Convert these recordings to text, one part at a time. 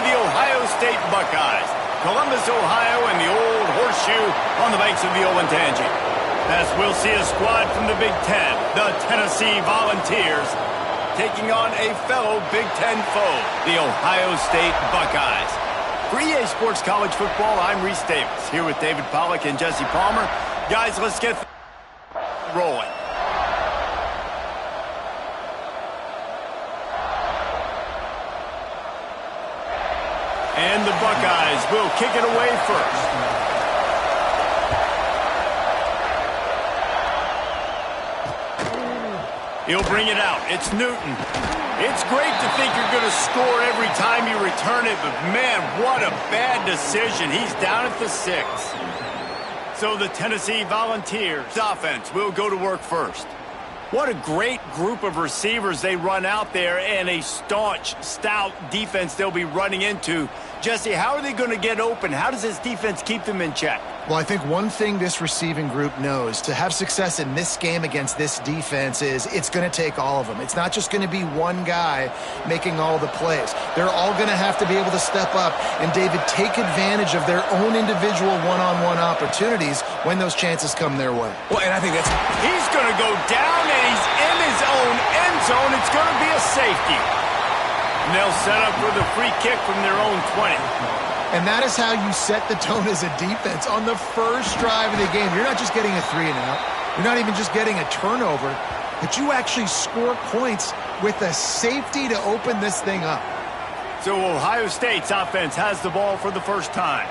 of the Ohio State Buckeyes. Columbus, Ohio, and the old horseshoe on the banks of the Olentangy. As we'll see a squad from the Big Ten, the Tennessee Volunteers, taking on a fellow Big Ten foe, the Ohio State Buckeyes. For EA Sports College Football, I'm Reese Davis, here with David Pollack and Jesse Palmer. Guys, let's get rolling. And the Buckeyes will kick it away first. He'll bring it out. It's Newton. It's great to think you're going to score every time you return it, but man, what a bad decision. He's down at the 6. So the Tennessee Volunteers offense will go to work first. What a great group of receivers they run out there, and a staunch, stout defense they'll be running into. Jesse, how are they going to get open? How does this defense keep them in check? Well, I think one thing this receiving group knows to have success in this game against this defense is it's going to take all of them. It's not just going to be one guy making all the plays. They're all going to have to be able to step up and, David, take advantage of their own individual one-on-one opportunities when those chances come their way. Well, and I think he's going to go down, and he's in his own end zone. It's going to be a safety. And they'll set up with a free kick from their own 20. And that is how you set the tone as a defense. On the first drive of the game, you're not just getting a 3-and-out. You're not even just getting a turnover, but you actually score points with a safety to open this thing up. So Ohio State's offense has the ball for the first time.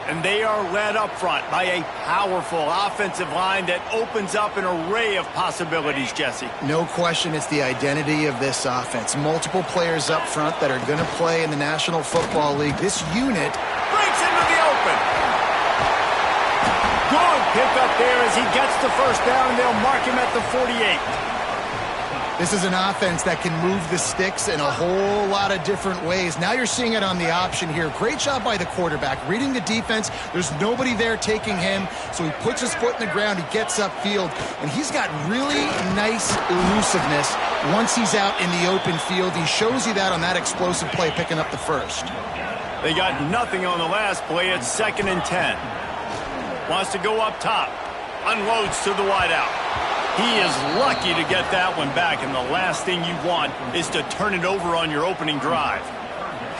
And they are led up front by a powerful offensive line that opens up an array of possibilities, Jesse. No question it's the identity of this offense. Multiple players up front that are going to play in the National Football League. This unit breaks into the open. Good pick up there as he gets the first down, and they'll mark him at the 48. This is an offense that can move the sticks in a whole lot of different ways. Now you're seeing it on the option here. Great job by the quarterback. Reading the defense, there's nobody there taking him, so he puts his foot in the ground, he gets upfield, and he's got really nice elusiveness once he's out in the open field. He shows you that on that explosive play, picking up the first. They got nothing on the last play. It's 2nd and 10. Wants to go up top. Unloads to the wideout. He is lucky to get that one back, and the last thing you want is to turn it over on your opening drive.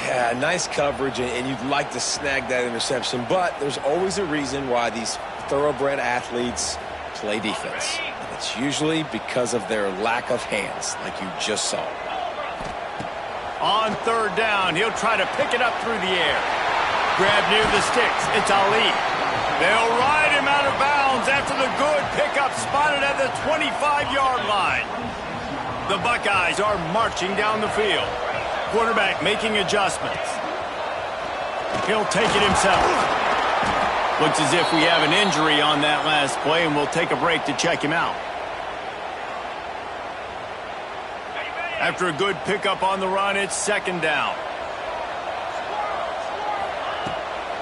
Yeah, nice coverage, and you'd like to snag that interception, but there's always a reason why these thoroughbred athletes play defense. And it's usually because of their lack of hands, like you just saw. On 3rd down, he'll try to pick it up through the air. Grab near the sticks. It's Ali. They'll ride him out of bounds after the good pickup spotted at the 25-yard line. The Buckeyes are marching down the field. Quarterback making adjustments. He'll take it himself. Looks as if we have an injury on that last play, and we'll take a break to check him out. After a good pickup on the run, it's 2nd down.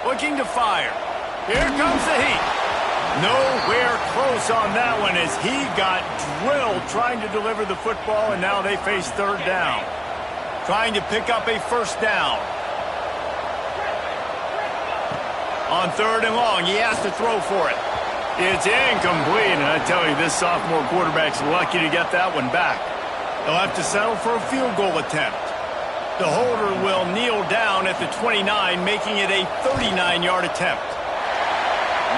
Looking to fire. Here comes the heat. Nowhere close on that one as he got drilled trying to deliver the football, and now they face 3rd down. Trying to pick up a first down. On 3rd and long, he has to throw for it. It's incomplete, and I tell you, this sophomore quarterback's lucky to get that one back. They'll have to settle for a field goal attempt. The holder will kneel down at the 29, making it a 39-yard attempt.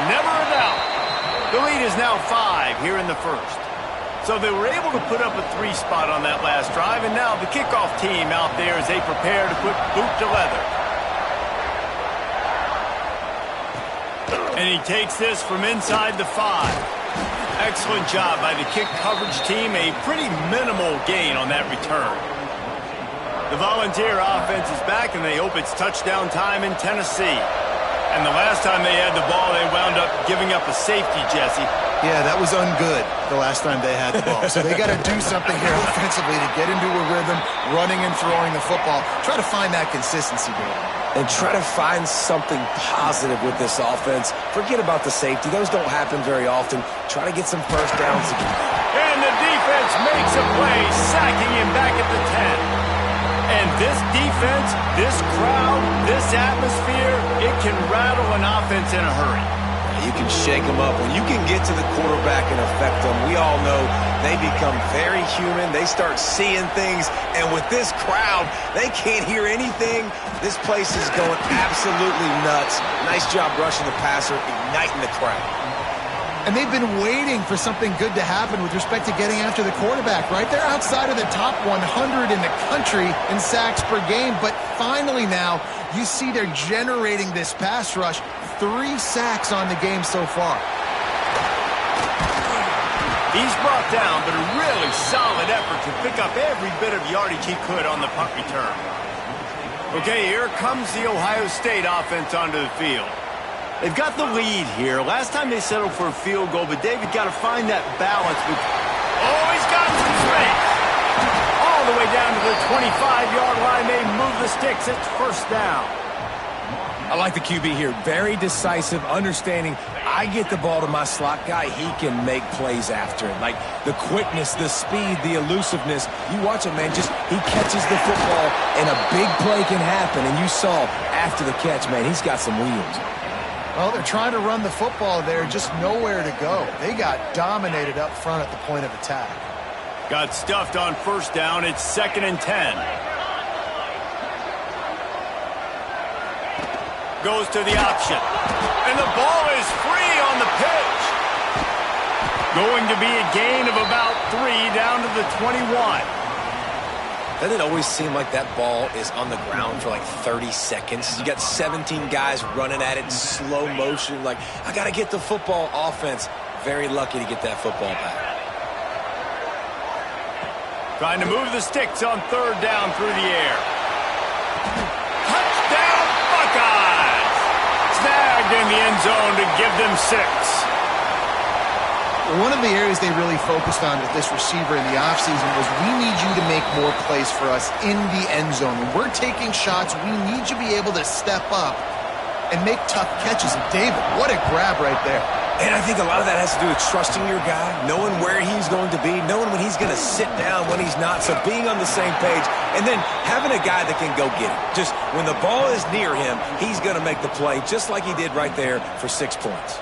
Never a doubt. The lead is now 5 here in the first. So they were able to put up a 3 spot on that last drive, and now the kickoff team out there as they prepare to put boot to leather. And he takes this from inside the 5. Excellent job by the kick coverage team. A pretty minimal gain on that return. The Volunteer offense is back, and they hope it's touchdown time in Tennessee. And the last time they had the ball, they wound up giving up a safety, Jesse. Yeah, that was ungood the last time they had the ball. So they got to do something here offensively to get into a rhythm, running and throwing the football. Try to find that consistency, Bill. And try to find something positive with this offense. Forget about the safety. Those don't happen very often. Try to get some first downs again. And the defense makes a play, sacking him back at the 10. And this defense, this crowd, this atmosphere, it can rattle an offense in a hurry. You can shake them up. When you can get to the quarterback and affect them, we all know they become very human. They start seeing things. And with this crowd, they can't hear anything. This place is going absolutely nuts. Nice job rushing the passer, igniting the crowd. And they've been waiting for something good to happen with respect to getting after the quarterback, right? They're outside of the top 100 in the country in sacks per game. But finally now, you see they're generating this pass rush. 3 sacks on the game so far. He's brought down, but a really solid effort to pick up every bit of yardage he could on the punt return. Okay, here comes the Ohio State offense onto the field. They've got the lead here. Last time they settled for a field goal, but David got to find that balance. Oh, he's got some space. All the way down to the 25-yard line. They move the sticks. It's first down. I like the QB here. Very decisive, understanding I get the ball to my slot guy, he can make plays after it. Like the quickness, the speed, the elusiveness. You watch him, man, he catches the football and a big play can happen. And you saw after the catch, man, he's got some wheels. Well, they're trying to run the football there, just nowhere to go. They got dominated up front at the point of attack. Got stuffed on first down. It's 2nd and 10. Goes to the option. And the ball is free on the pitch. Going to be a gain of about 3 down to the 21. Doesn't it always seem like that ball is on the ground for like 30 seconds? You got 17 guys running at it in slow motion. Like, I got to get the football. Offense, very lucky to get that football back. Trying to move the sticks on 3rd down through the air. Touchdown, Buckeyes! Snagged in the end zone to give them 6. One of the areas they really focused on with this receiver in the offseason was we need you to make more plays for us in the end zone. When we're taking shots, we need you to be able to step up and make tough catches. And David, what a grab right there. And I think a lot of that has to do with trusting your guy, knowing where he's going to be, knowing when he's going to sit down, when he's not. So being on the same page, and then having a guy that can go get it. Just when the ball is near him, he's going to make the play just like he did right there for 6 points.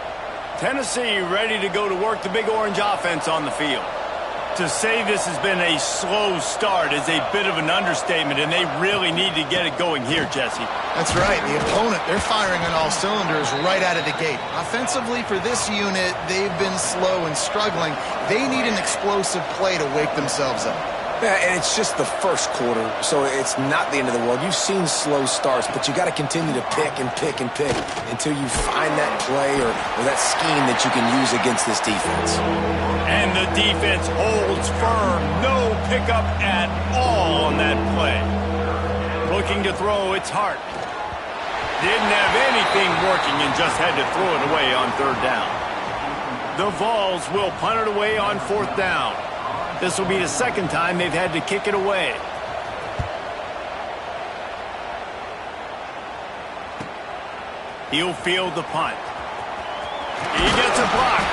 Tennessee ready to go to work the Big Orange offense on the field. To say this has been a slow start is a bit of an understatement, and they really need to get it going here, Jesse. That's right. The opponent, they're firing on all cylinders right out of the gate. Offensively, for this unit, they've been slow and struggling. They need an explosive play to wake themselves up. Yeah, and it's just the first quarter, so it's not the end of the world. You've seen slow starts, but you got to continue to pick and pick and pick until you find that play or that scheme that you can use against this defense. And the defense holds firm. No pickup at all on that play. Looking to throw, it's Hart. Didn't have anything working and just had to throw it away on 3rd down. The Vols will punt it away on 4th down. This will be the 2nd time they've had to kick it away. He'll field the punt. He gets a block.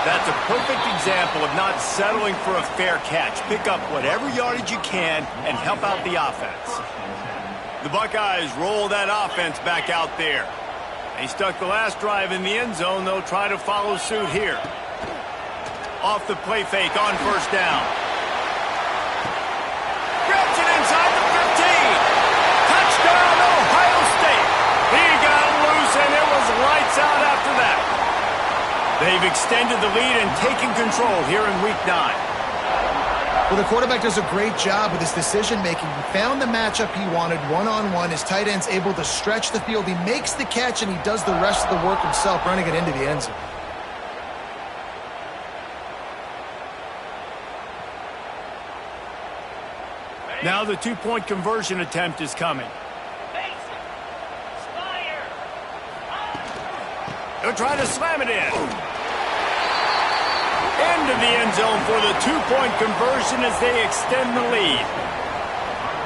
That's a perfect example of not settling for a fair catch. Pick up whatever yardage you can and help out the offense. The Buckeyes roll that offense back out there. They stuck the last drive in the end zone. They'll try to follow suit here. Off the play fake on 1st down. Grabs it inside the 15. Touchdown, Ohio State. He got loose, and it was lights out after that. They've extended the lead and taken control here in Week 9. Well, the quarterback does a great job with his decision-making. He found the matchup he wanted one-on-one. His tight end's able to stretch the field. He makes the catch, and he does the rest of the work himself, running it into the end zone. Now the 2-point conversion attempt is coming. He'll try to slam it in. Into the end zone for the 2-point conversion as they extend the lead.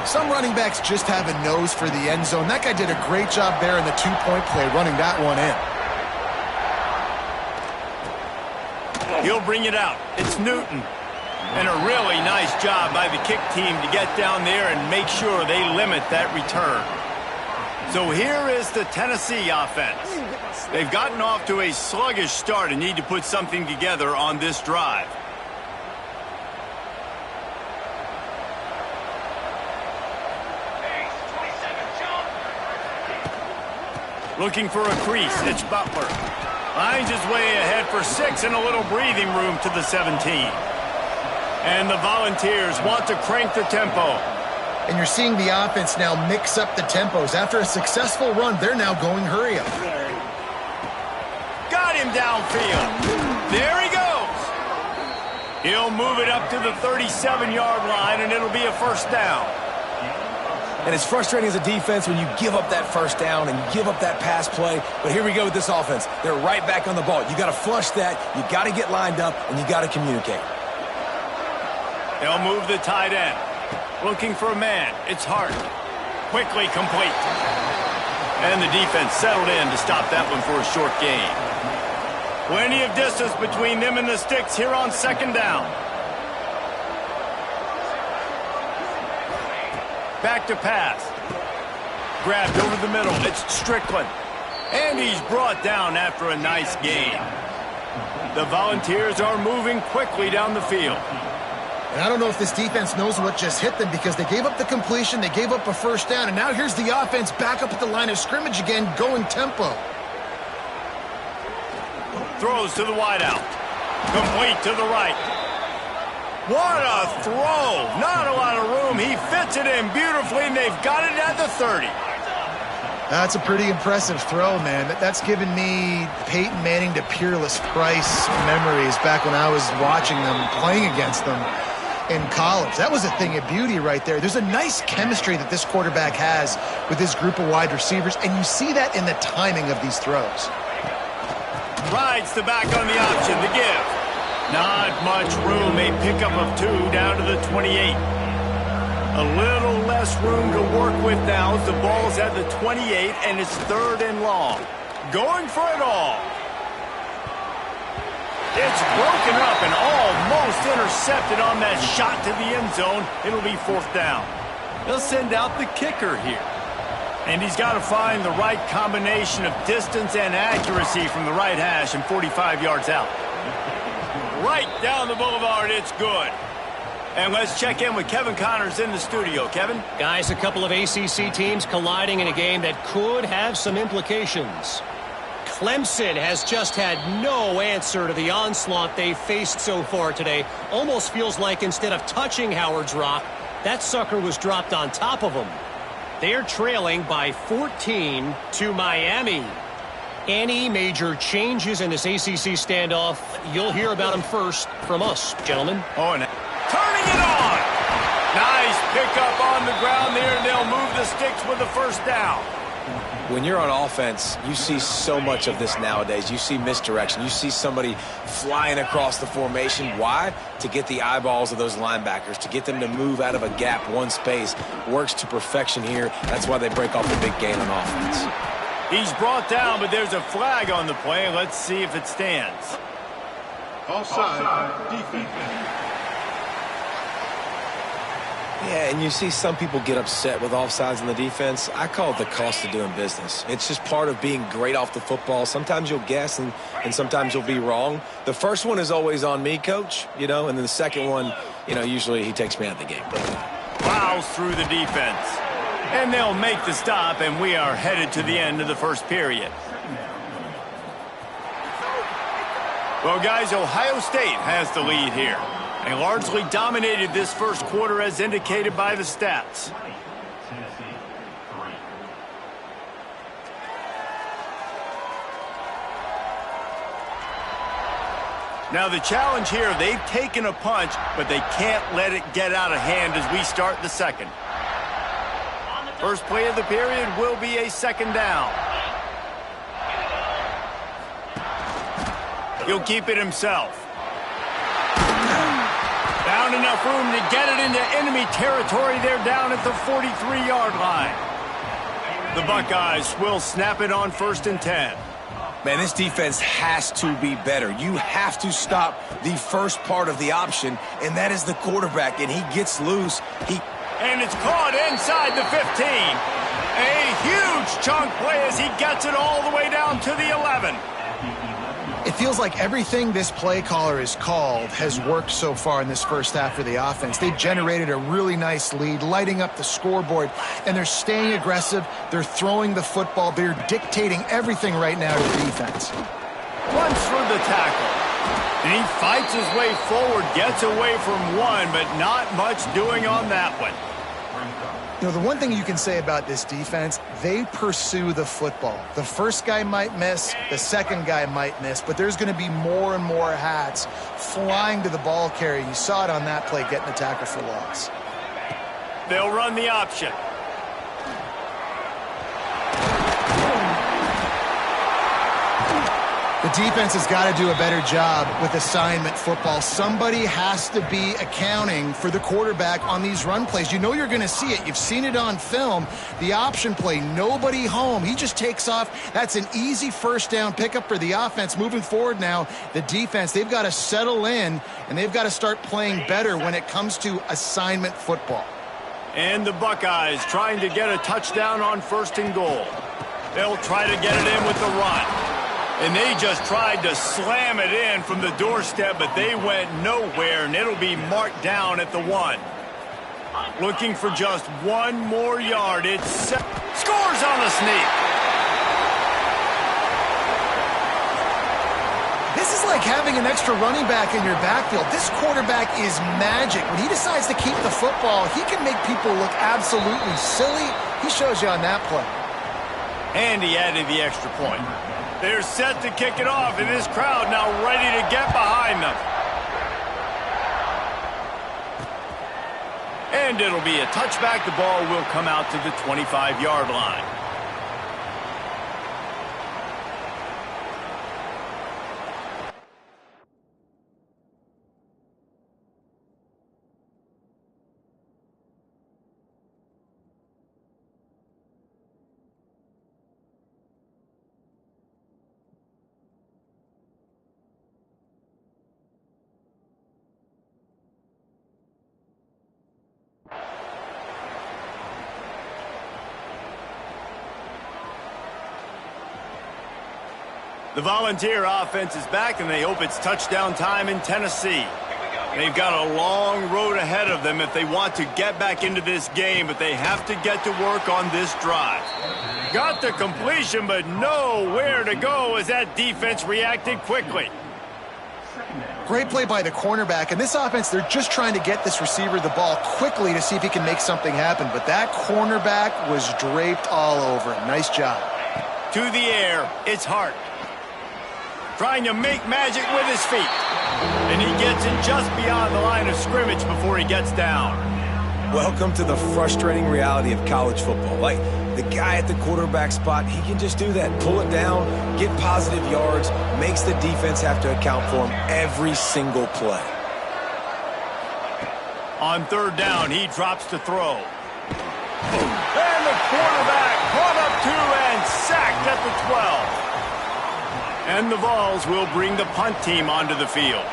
Some running backs just have a nose for the end zone. That guy did a great job there in the 2-point play, running that one in. He'll bring it out. It's Newton. And a really nice job by the kick team to get down there and make sure they limit that return. So here is the Tennessee offense. They've gotten off to a sluggish start and need to put something together on this drive. Looking for a crease, it's Butler. Finds his way ahead for 6 and a little breathing room to the 17. And the Volunteers want to crank the tempo. And you're seeing the offense now mix up the tempos. After a successful run, they're now going hurry up. Got him downfield. There he goes. He'll move it up to the 37-yard line, and it'll be a first down. And it's frustrating as a defense when you give up that first down and you give up that pass play. But here we go with this offense. They're right back on the ball. You got to flush that. You got to get lined up, and you got to communicate. They'll move the tight end. Looking for a man. It's Hart. Quickly complete. And the defense settled in to stop that one for a short gain. Plenty of distance between them and the sticks here on second down. Back to pass. Grabbed over the middle. It's Strickland. And he's brought down after a nice gain. The Volunteers are moving quickly down the field. And I don't know if this defense knows what just hit them because they gave up the completion, they gave up a first down, and now here's the offense back up at the line of scrimmage again, going tempo. Throws to the wideout. Complete to the right. What a throw. Not a lot of room. He fits it in beautifully, and they've got it at the 30. That's a pretty impressive throw, man. That's given me Peyton Manning to Peerless Price memories back when I was watching them, playing against them in college. That was a thing of beauty right there. There's a nice chemistry that this quarterback has with his group of wide receivers, and you see that in the timing of these throws. Rides the back on the option, the give. Not much room, a pickup of 2 down to the 28. A little less room to work with now as the ball's at the 28 and it's 3rd and long. Going for it all. It's broken up and almost intercepted on that shot to the end zone. It'll be 4th down. They'll send out the kicker here. And he's got to find the right combination of distance and accuracy from the right hash and 45 yards out. Right down the boulevard, it's good. And let's check in with Kevin Connors in the studio. Kevin? Guys, a couple of ACC teams colliding in a game that could have some implications. Clemson has just had no answer to the onslaught they've faced so far today. Almost feels like instead of touching Howard's Rock, that sucker was dropped on top of them. They're trailing by 14 to Miami. Any major changes in this ACC standoff, you'll hear about them first from us, gentlemen. Oh, and turning it on. Nice pickup on the ground there, and they'll move the sticks with the first down. When you're on offense, you see so much of this nowadays. You see misdirection. You see somebody flying across the formation. Why? To get the eyeballs of those linebackers, to get them to move out of a gap, one space. Works to perfection here. That's why they break off the big gain on offense. He's brought down, but there's a flag on the play. Let's see if it stands. Offside, defense. Yeah, and you see some people get upset with offsides in the defense. I call it the cost of doing business. It's just part of being great off the football. Sometimes you'll guess and sometimes you'll be wrong. The first one is always on me, coach, and then the second one, usually he takes me out of the game. Plows through the defense. And they'll make the stop, and we are headed to the end of the first period. Well, guys, Ohio State has the lead here. They largely dominated this first quarter as indicated by the stats. Now the challenge here, they've taken a punch, but they can't let it get out of hand as we start the second. First play of the period will be a second down. He'll keep it himself. Found enough room to get it into enemy territory. They're down at the 43-yard line. The Buckeyes will snap it on 1st and 10. Man, this defense has to be better. You have to stop the first part of the option, and that is the quarterback, and he gets loose. And it's caught inside the 15. A huge chunk play as he gets it all the way down to the 11. It feels like everything this play caller has called has worked so far in this first half for the offense. They've generated a really nice lead, lighting up the scoreboard, and they're staying aggressive. They're throwing the football. They're dictating everything right now to the defense. Runs for the tackle. And he fights his way forward, gets away from one, but not much doing on that one. You know, the one thing you can say about this defense, they pursue the football. The first guy might miss, the second guy might miss, but there's going to be more and more hats flying to the ball carrier. You saw it on that play, getting a tackle for loss. They'll run the option. The defense has got to do a better job with assignment football. Somebody has to be accounting for the quarterback on these run plays. You know you're going to see it. You've seen it on film. The option play, nobody home. He just takes off. That's an easy first down pickup for the offense. Moving forward now, the defense, they've got to settle in, and they've got to start playing better when it comes to assignment football. And the Buckeyes trying to get a touchdown on 1st and goal. They'll try to get it in with the run. And they just tried to slam it in from the doorstep, but they went nowhere, and it'll be marked down at the 1. Looking for just one more yard. It's scores on the sneak. This is like having an extra running back in your backfield. This quarterback is magic. When he decides to keep the football, he can make people look absolutely silly. He shows you on that play. And he added the extra point. They're set to kick it off, and this crowd now ready to get behind them. And it'll be a touchback. The ball will come out to the 25-yard line. The Volunteer offense is back, and they hope it's touchdown time in Tennessee. They've got a long road ahead of them if they want to get back into this game, but they have to get to work on this drive. Got the completion, but nowhere to go as that defense reacted quickly. Great play by the cornerback. And this offense, they're just trying to get this receiver the ball quickly to see if he can make something happen. But that cornerback was draped all over him. Nice job. To the air, it's Hart. Trying to make magic with his feet. And he gets it just beyond the line of scrimmage before he gets down. Welcome to the frustrating reality of college football. Like, the guy at the quarterback spot, he can just do that. Pull it down, get positive yards, makes the defense have to account for him every single play. On 3rd down, he drops to throw. And the quarterback brought up 2 and sacked at the 12. And the Vols will bring the punt team onto the field.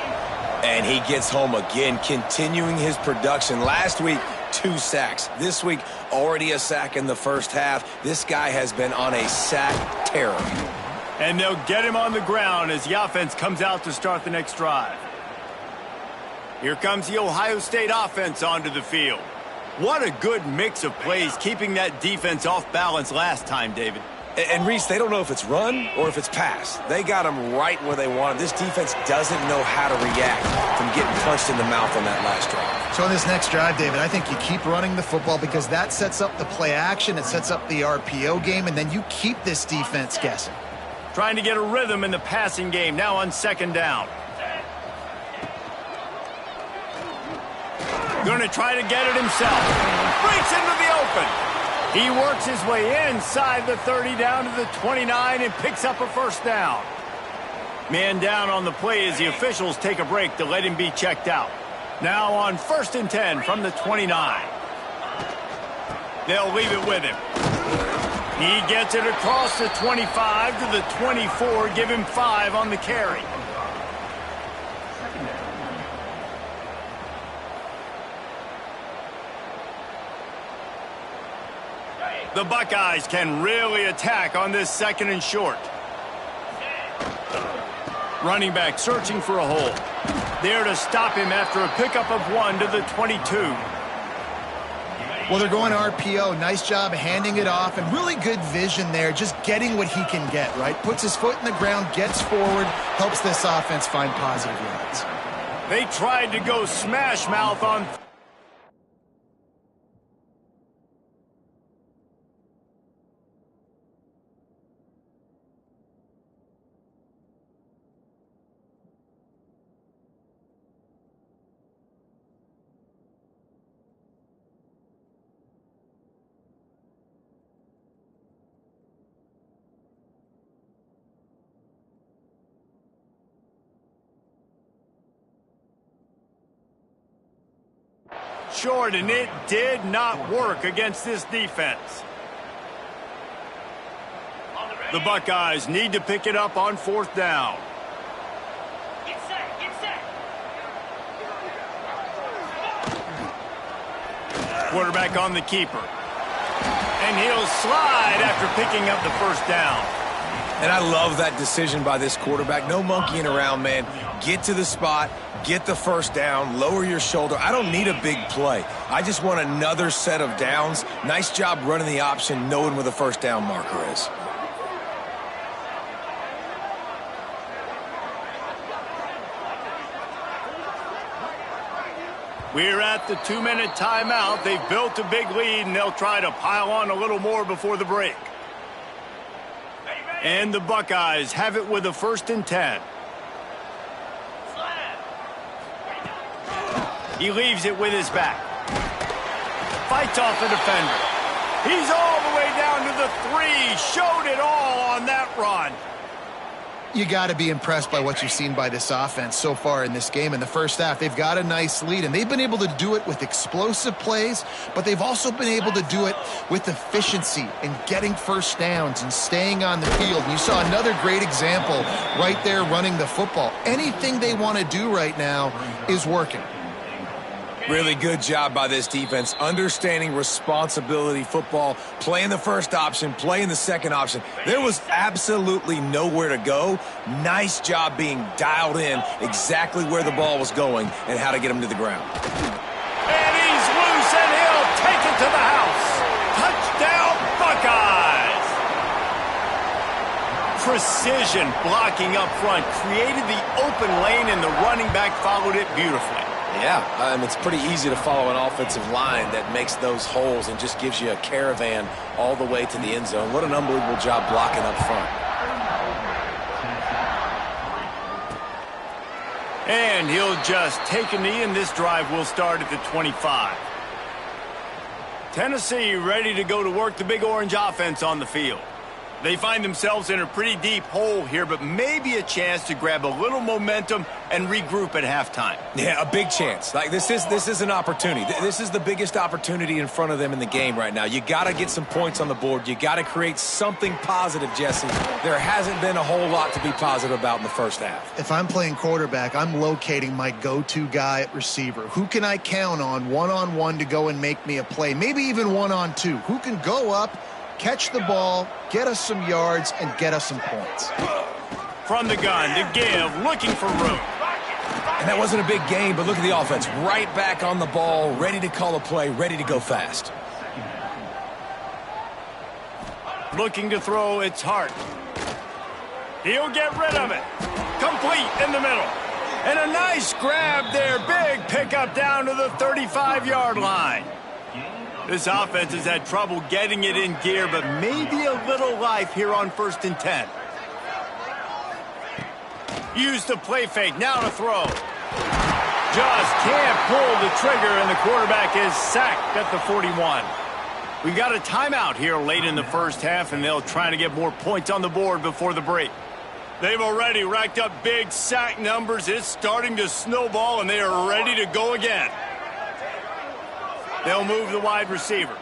And he gets home again, continuing his production. Last week, 2 sacks. This week, already a sack in the first half. This guy has been on a sack terror. And they'll get him on the ground as the offense comes out to start the next drive. Here comes the Ohio State offense onto the field. What a good mix of plays, keeping that defense off balance last time, David. And Reese, they don't know if it's run or if it's pass. They got him right where they want him. This defense doesn't know how to react from getting punched in the mouth on that last drive. So on this next drive, David, I think you keep running the football because that sets up the play action, it sets up the RPO game, and then you keep this defense guessing. Trying to get a rhythm in the passing game now on 2nd down. Going to try to get it himself. Breaks into the open. He works his way inside the 30 down to the 29 and picks up a 1st down. Man down on the play as the officials take a break to let him be checked out. Now on 1st and 10 from the 29. They'll leave it with him. He gets it across the 25 to the 24, give him 5 on the carry. The Buckeyes can really attack on this 2nd and short. Running back searching for a hole. There to stop him after a pickup of 1 to the 22. Well, they're going RPO. Nice job handing it off, and really good vision there, just getting what he can get, right? Puts his foot in the ground, gets forward, helps this offense find positive yards. They tried to go smash mouth on... short, and it did not work against this defense. The Buckeyes need to pick it up on 4th down. Get set, get set. Quarterback on the keeper. And he'll slide after picking up the 1st down. And I love that decision by this quarterback. No monkeying around, man. Get to the spot, get the 1st down, lower your shoulder. I don't need a big play. I just want another set of downs. Nice job running the option, knowing where the 1st down marker is. We're at the 2-minute timeout. They've built a big lead, and they'll try to pile on a little more before the break. And the Buckeyes have it with a 1st and 10. He leaves it with his back. Fights off the defender. He's all the way down to the 3. Showed it all on that run. You got to be impressed by what you've seen by this offense so far in this game. In the first half, they've got a nice lead, and they've been able to do it with explosive plays, but they've also been able to do it with efficiency and getting 1st downs and staying on the field. And you saw another great example right there running the football. Anything they want to do right now is working. Really good job by this defense, understanding responsibility football, playing the 1st option, playing the 2nd option. There was absolutely nowhere to go. Nice job being dialed in exactly where the ball was going and how to get him to the ground. And he's loose, and he'll take it to the house. Touchdown, Buckeyes! Precision blocking up front created the open lane, and the running back followed it beautifully. Yeah, it's pretty easy to follow an offensive line that makes those holes and just gives you a caravan all the way to the end zone. What an unbelievable job blocking up front. And he'll just take a knee, and this drive will start at the 25. Tennessee ready to go to work the Big Orange offense on the field. They find themselves in a pretty deep hole here, but maybe a chance to grab a little momentum and regroup at halftime. Yeah, a big chance. Like this is an opportunity. This is the biggest opportunity in front of them in the game right now. You got to get some points on the board. You got to create something positive, Jesse. There hasn't been a whole lot to be positive about in the first half. If I'm playing quarterback, I'm locating my go-to guy at receiver. Who can I count on one-on-one to go and make me a play? Maybe even one-on-two. Who can go up, catch the ball, get us some yards, and get us some points. From the gun to give, looking for room. And that wasn't a big game, but look at the offense. Right back on the ball, ready to call a play, ready to go fast. Looking to throw, it's Hart. He'll get rid of it. Complete in the middle. And a nice grab there. Big pickup down to the 35-yard line. This offense has had trouble getting it in gear, but maybe a little life here on 1st and 10. Use the play fake, now to throw. Just can't pull the trigger, and the quarterback is sacked at the 41. We've got a timeout here late in the first half, and they'll try to get more points on the board before the break. They've already racked up big sack numbers. It's starting to snowball, and they are ready to go again. They'll move the wide receiver.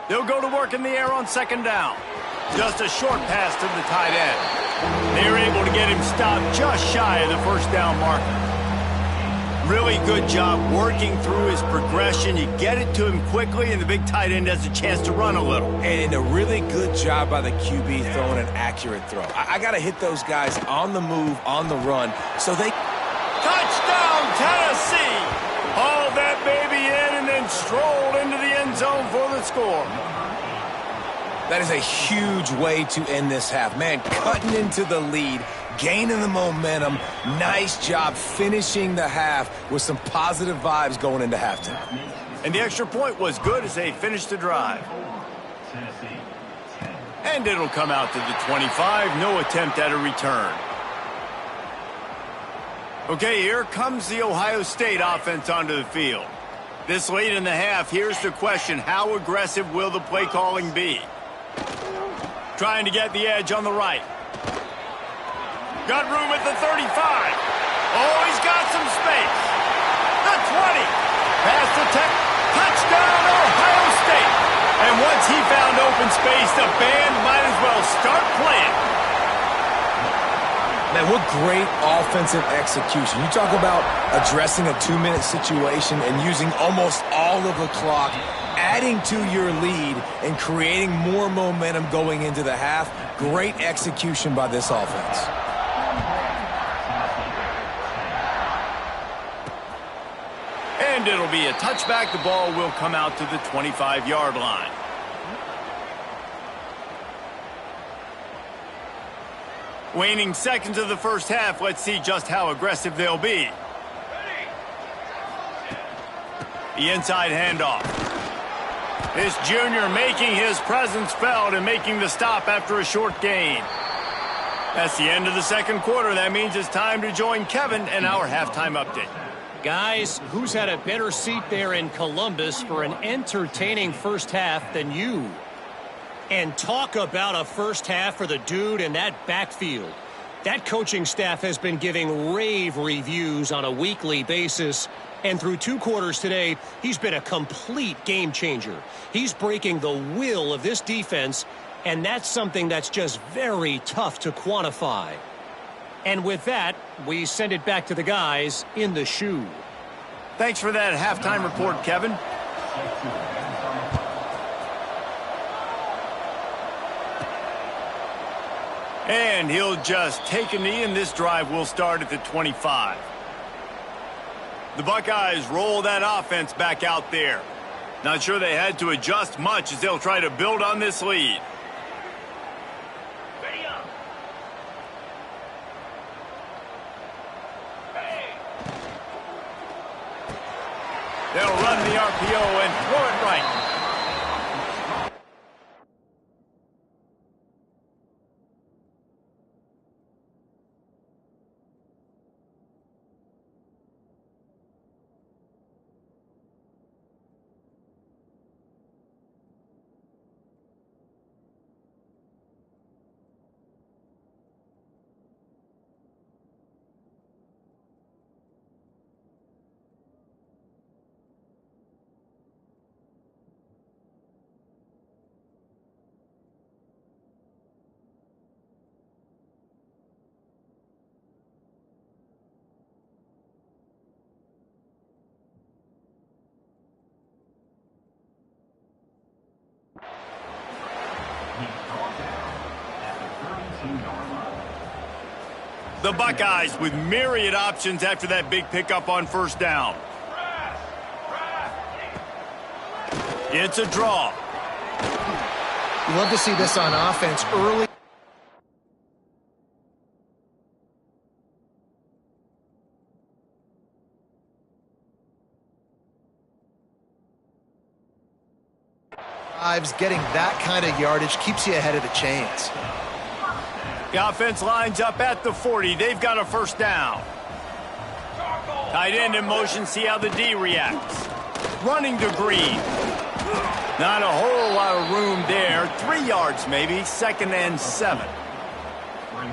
They'll go to work in the air on 2nd down. Just a short pass to the tight end. They're able to get him stopped just shy of the 1st down marker. Really good job working through his progression. You get it to him quickly, and the big tight end has a chance to run a little. And a really good job by the QB throwing an accurate throw. I got to hit those guys on the move, on the run, so they... Touchdown, Tennessee! Hauled that baby in and then strolled into the end zone for the score. That is a huge way to end this half. Man, cutting into the lead, gaining the momentum. Nice job finishing the half with some positive vibes going into halftime. And the extra point was good as they finished the drive. And it'll come out to the 25. No attempt at a return. Okay, here comes the Ohio State offense onto the field. This late in the half, here's the question. How aggressive will the play calling be? Trying to get the edge on the right. Got room at the 35. Oh, he's got some space. The 20. Pass to touchdown, Ohio State. And once he found open space, the band might as well start playing. Man, what great offensive execution. You talk about addressing a 2-minute situation and using almost all of the clock, adding to your lead and creating more momentum going into the half. Great execution by this offense. And it'll be a touchback. The ball will come out to the 25-yard line. Waning seconds of the first half. Let's see just how aggressive they'll be. The inside handoff. This junior making his presence felt and making the stop after a short gain. That's the end of the second quarter. That means it's time to join Kevin and our halftime update. Guys, who's had a better seat there in Columbus for an entertaining first half than you? And talk about a first half for the dude in that backfield. That coaching staff has been giving rave reviews on a weekly basis. And through 2 quarters today, he's been a complete game changer. He's breaking the will of this defense, and that's something that's just very tough to quantify. And with that, we send it back to the guys in the shoe. Thanks for that halftime report, Kevin. And he'll just take a knee, and this drive will start at the 25. The Buckeyes roll that offense back out there. Not sure they had to adjust much as they'll try to build on this lead. Ready up. Hey. They'll run the RPO and throw it right. The Buckeyes with myriad options after that big pickup on first down. It's a draw. You love to see this on offense early. Getting that kind of yardage keeps you ahead of the chains. The offense lines up at the 40. They've got a first down. Tight end in motion. See how the D reacts. Running to Green. Not a whole lot of room there. 3 yards maybe. 2nd and 7.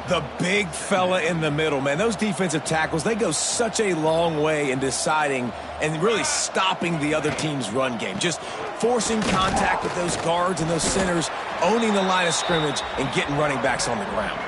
The big fella in the middle, man. Those defensive tackles, they go such a long way in deciding and really stopping the other team's run game. Just forcing contact with those guards and those centers, owning the line of scrimmage, and getting running backs on the ground.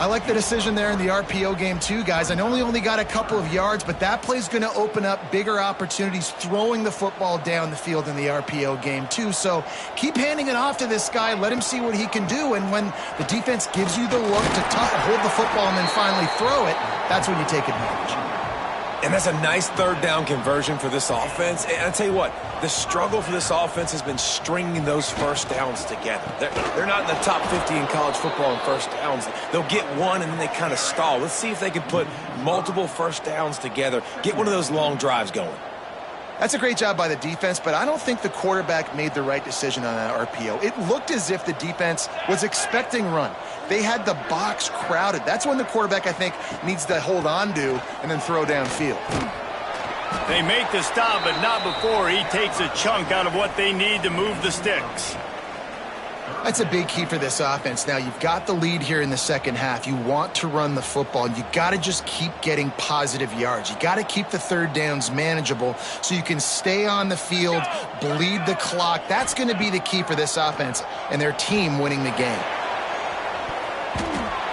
I like the decision there in the RPO game too, guys. I know he only got a couple of yards, but that play's going to open up bigger opportunities throwing the football down the field in the RPO game too. So keep handing it off to this guy. Let him see what he can do. And when the defense gives you the look to hold the football and then finally throw it, that's when you take advantage. And that's a nice third down conversion for this offense. And I'll tell you what, the struggle for this offense has been stringing those first downs together. They're not in the top 50 in college football in first downs. They'll get one and then they kind of stall. Let's see if they can put multiple first downs together, get one of those long drives going. That's a great job by the defense, but I don't think the quarterback made the right decision on that RPO. It looked as if the defense was expecting run. They had the box crowded. That's when the quarterback, I think, needs to hold on to and then throw downfield. They make the stop, but not before he takes a chunk out of what they need to move the sticks. That's a big key for this offense. Now, you've got the lead here in the second half. You want to run the football, and you got to just keep getting positive yards. You got to keep the third downs manageable so you can stay on the field, bleed the clock. That's going to be the key for this offense and their team winning the game.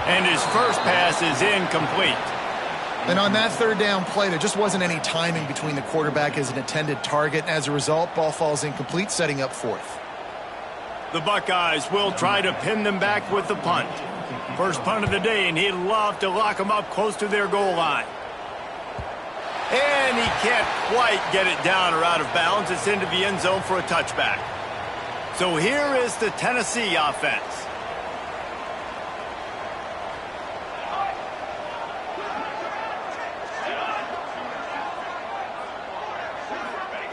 And his first pass is incomplete. And on that third down play, there just wasn't any timing between the quarterback as an intended target. And as a result, ball falls incomplete, setting up fourth. The Buckeyes will try to pin them back with the punt. First punt of the day, and he'd love to lock them up close to their goal line. And he can't quite get it down or out of bounds. It's into the end zone for a touchback. So here is the Tennessee offense.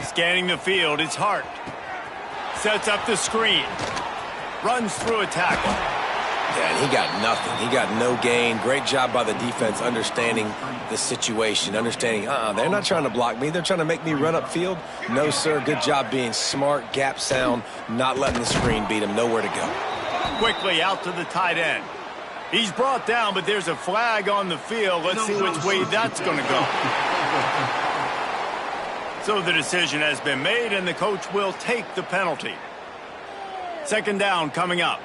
Scanning the field, it's Hart. Sets up the screen. Runs through a tackle. Yeah, and he got nothing. He got no gain. Great job by the defense understanding the situation, understanding, they're not trying to block me. They're trying to make me run upfield. No, sir. Good job being smart, gap sound, not letting the screen beat him. Nowhere to go. Quickly out to the tight end. He's brought down, but there's a flag on the field. Let's see which way that's going to go. So the decision has been made, and the coach will take the penalty. Second down coming up.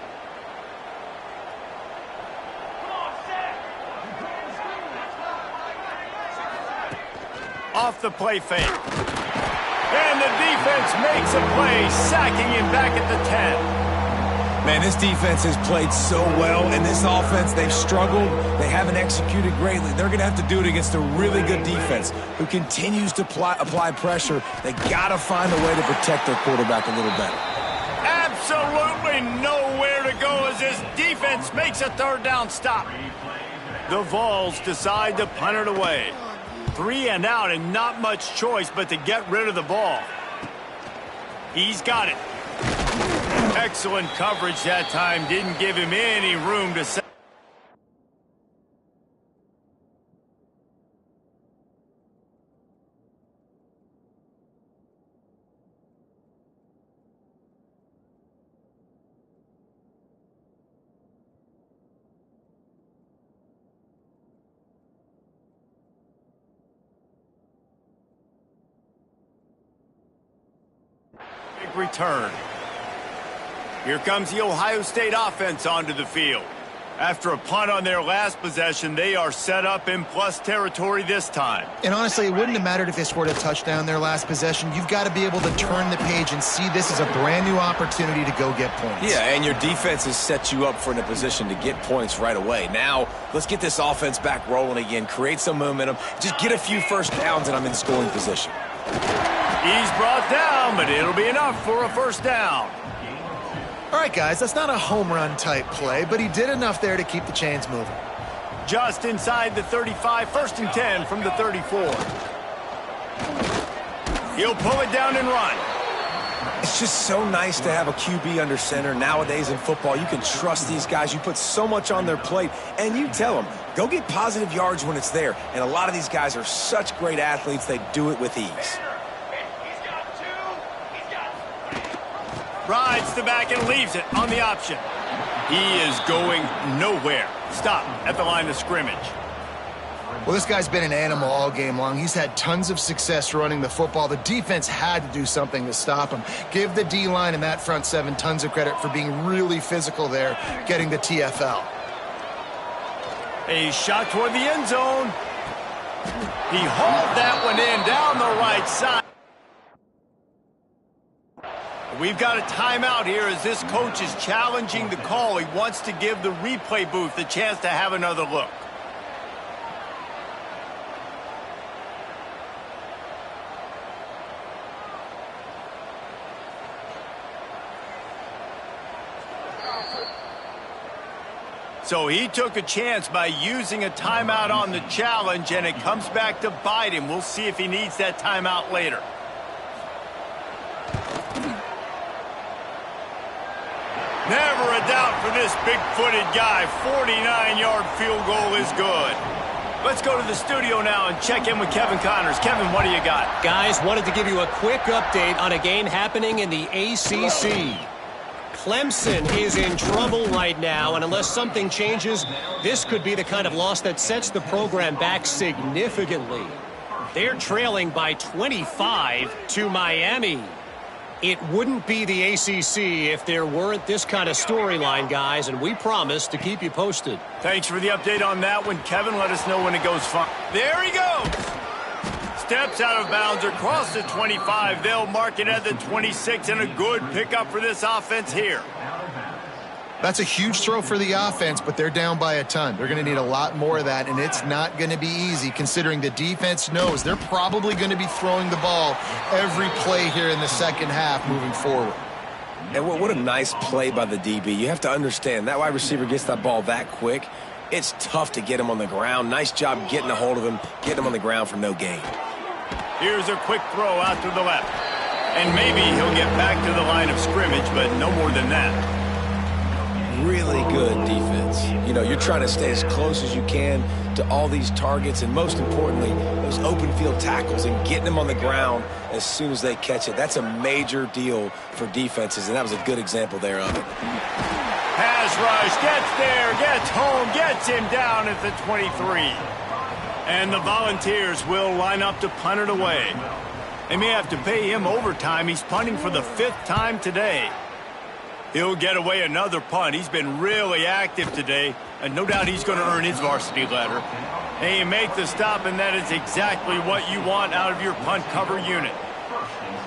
Off the play fake. And the defense makes a play, sacking him back at the 10. Man, this defense has played so well, and this offense, they've struggled. They haven't executed greatly. They're going to have to do it against a really good defense who continues to apply pressure. They got to find a way to protect their quarterback a little better. Absolutely nowhere to go as this defense makes a third down stop. The Vols decide to punt it away. 3 and out, and not much choice but to get rid of the ball. He's got it. Excellent coverage that time. Didn't give him any room to set. Big return. Here comes the Ohio State offense onto the field. After a punt on their last possession, they are set up in plus territory this time. And honestly, it wouldn't have mattered if they scored a touchdown their last possession. You've got to be able to turn the page and see this as a brand new opportunity to go get points. Yeah, and your defense has set you up for in a position to get points right away. Now, let's get this offense back rolling again, create some momentum, just get a few first downs, and I'm in scoring position. He's brought down, but it'll be enough for a first down. All right, guys, that's not a home run type play, but he did enough there to keep the chains moving. Just inside the 35, first and 10 from the 34. He'll pull it down and run. It's just so nice to have a QB under center. Nowadays in football, you can trust these guys. You put so much on their plate, and you tell them, go get positive yards when it's there. And a lot of these guys are such great athletes, they do it with ease. Rides the back and leaves it on the option. He is going nowhere. Stop at the line of scrimmage. Well, this guy's been an animal all game long. He's had tons of success running the football. The defense had to do something to stop him. Give the D-line and that front seven tons of credit for being really physical there, getting the TFL. A shot toward the end zone. He hauled that one in down the right side. We've got a timeout here as this coach is challenging the call. He wants to give the replay booth the chance to have another look. So he took a chance by using a timeout on the challenge, and it comes back to bite him. We'll see if he needs that timeout later. Never a doubt for this big-footed guy. 49-yard field goal is good. Let's go to the studio now and check in with Kevin Connors. Kevin, what do you got? Guys, wanted to give you a quick update on a game happening in the ACC. Clemson is in trouble right now, and unless something changes, this could be the kind of loss that sets the program back significantly. They're trailing by 25 to Miami. It wouldn't be the ACC if there weren't this kind of storyline, guys, and we promise to keep you posted. Thanks for the update on that one, Kevin. Let us know when it goes fine. There he goes! Steps out of bounds across the 25. They'll mark it at the 26, and a good pickup for this offense here. That's a huge throw for the offense, but they're down by a ton. They're going to need a lot more of that, and it's not going to be easy considering the defense knows they're probably going to be throwing the ball every play here in the second half moving forward. And what a nice play by the DB. You have to understand, that wide receiver gets that ball that quick, it's tough to get him on the ground. Nice job getting a hold of him, getting him on the ground for no gain. Here's a quick throw out to the left. And maybe he'll get back to the line of scrimmage, but no more than that. Really good defense. You know, you're trying to stay as close as you can to all these targets, and most importantly, those open field tackles and getting them on the ground as soon as they catch it. That's a major deal for defenses, and that was a good example there of it. Pass rush, gets there, gets home, gets him down at the 23. And the Volunteers will line up to punt it away. They may have to pay him overtime. He's punting for the 5th time today. He'll get away another punt. He's been really active today, and no doubt he's going to earn his varsity letter. They make the stop, and that is exactly what you want out of your punt cover unit.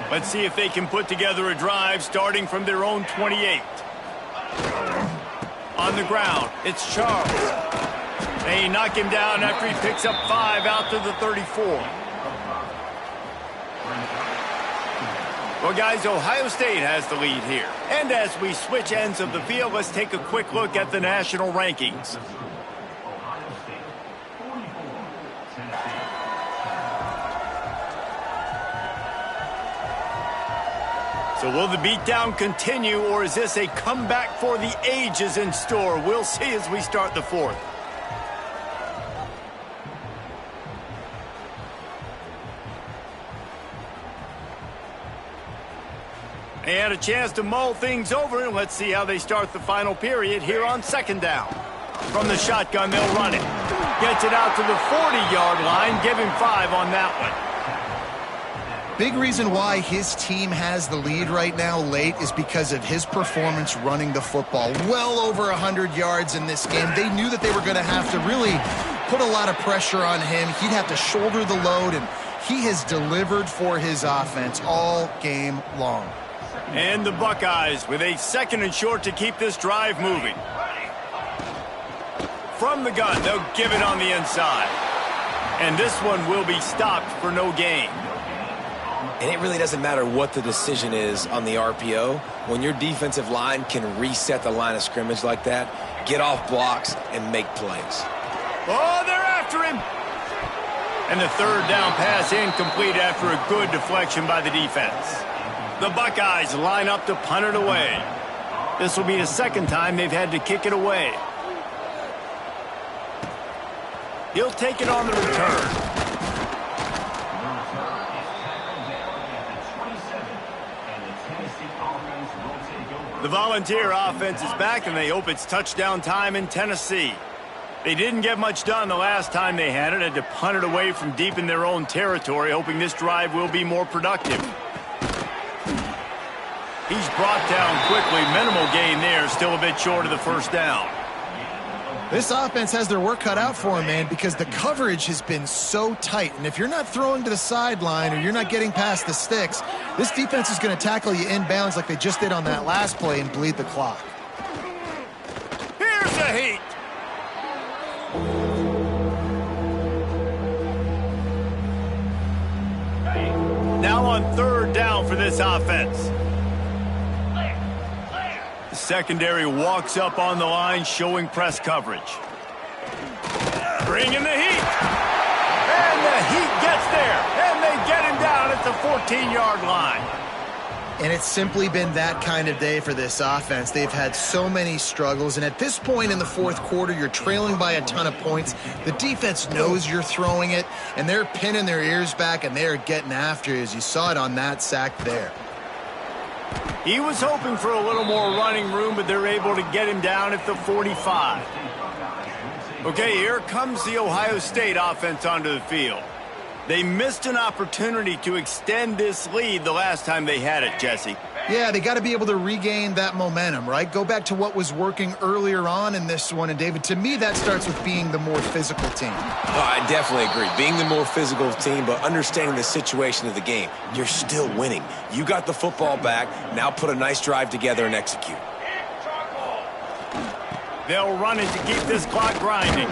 Let's see if they can put together a drive starting from their own 28. On the ground, it's Charles. They knock him down after he picks up 5 out to the 34. Well, guys, Ohio State has the lead here. And as we switch ends of the field, let's take a quick look at the national rankings. So will the beatdown continue, or is this a comeback for the ages in store? We'll see as we start the 4th. They had a chance to mull things over, and let's see how they start the final period here on 2nd down. From the shotgun, they'll run it. Gets it out to the 40-yard line. Give him 5 on that one. Big reason why his team has the lead right now late is because of his performance running the football. Well over 100 yards in this game. They knew that they were going to have to really put a lot of pressure on him. He'd have to shoulder the load, and he has delivered for his offense all game long. And the Buckeyes with a 2nd and short to keep this drive moving. From the gun, they'll give it on the inside. And this one will be stopped for no gain. And it really doesn't matter what the decision is on the RPO. When your defensive line can reset the line of scrimmage like that, get off blocks and make plays. Oh, they're after him. And the 3rd down pass incomplete after a good deflection by the defense. The Buckeyes line up to punt it away. This will be the 2nd time they've had to kick it away. He'll take it on the return. The Volunteer offense is back, and they hope it's touchdown time in Tennessee. They didn't get much done the last time they had it. Had to punt it away from deep in their own territory, hoping this drive will be more productive. He's brought down quickly. Minimal gain there. Still a bit short of the 1st down. This offense has their work cut out for them, man, because the coverage has been so tight. And if you're not throwing to the sideline or you're not getting past the sticks, this defense is going to tackle you inbounds like they just did on that last play and bleed the clock. Here's the heat. Now on third down for this offense. The secondary walks up on the line, showing press coverage. Bringing the heat. And the heat gets there. And they get him down at the 14-yard line. And it's simply been that kind of day for this offense. They've had so many struggles, and at this point in the fourth quarter, you're trailing by a ton of points. The defense knows you're throwing it, and they're pinning their ears back, and they're getting after you, as you saw it on that sack there. He was hoping for a little more running room, but they're able to get him down at the 45. Okay, here comes the Ohio State offense onto the field. They missed an opportunity to extend this lead the last time they had it, Jesse. Yeah, they got to be able to regain that momentum, right? Go back to what was working earlier on in this one. And, David, to me, that starts with being the more physical team. Oh, I definitely agree. Being the more physical team, but understanding the situation of the game. You're still winning. You got the football back. Now put a nice drive together and execute. They'll run it to keep this clock grinding.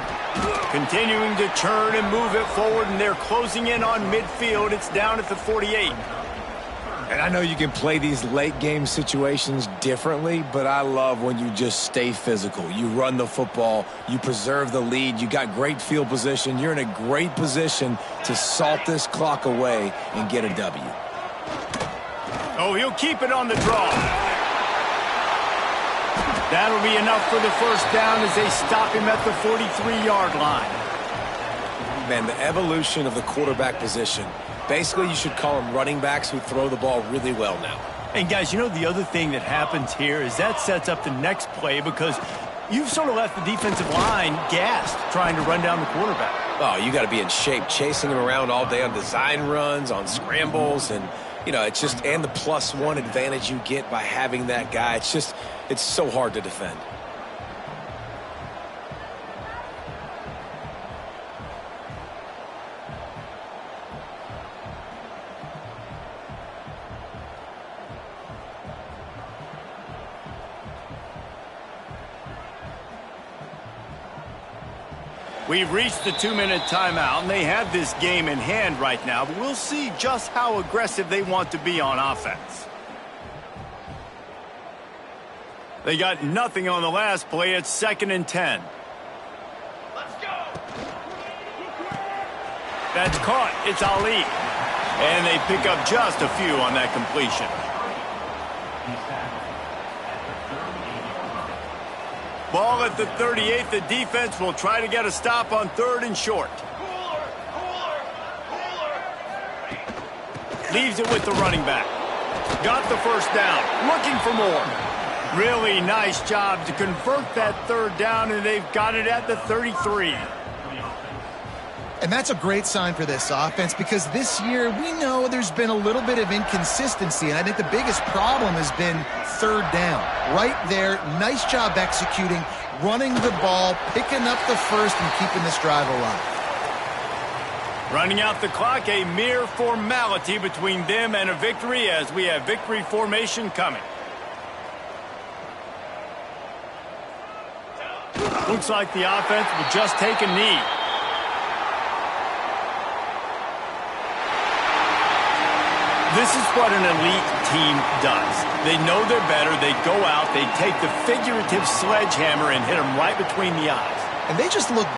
Continuing to churn and move it forward, and they're closing in on midfield. It's down at the 48. And I know you can play these late-game situations differently, but I love when you just stay physical. You run the football. You preserve the lead. You got great field position. You're in a great position to salt this clock away and get a W. Oh, he'll keep it on the draw. That'll be enough for the first down as they stop him at the 43-yard line. Man, the evolution of the quarterback position. Basically, you should call them running backs who throw the ball really well now. And, guys, you know the other thing that happens here is that sets up the next play because you've sort of left the defensive line gassed trying to run down the quarterback. Oh, you got to be in shape, chasing him around all day on design runs, on scrambles, and, you know, it's just, and the +1 advantage you get by having that guy. It's just, it's so hard to defend. We've reached the 2-minute timeout, and they have this game in hand right now, but we'll see just how aggressive they want to be on offense. They got nothing on the last play. It's 2nd and 10. Let's go. That's caught. It's Ali. And they pick up just a few on that completion. Ball at the 38. The defense will try to get a stop on 3rd and short. Leaves it with the running back. Got the first down. Looking for more. Really nice job to convert that 3rd down, and they've got it at the 33. And that's a great sign for this offense because this year we know there's been a little bit of inconsistency, and I think the biggest problem has been 3rd down. Right there, nice job executing, running the ball, picking up the first, and keeping this drive alive. Running out the clock, a mere formality between them and a victory as we have victory formation coming. Looks like the offense will just take a knee. This is what an elite team does. They know they're better. They go out, they take the figurative sledgehammer and hit them right between the eyes. And they just look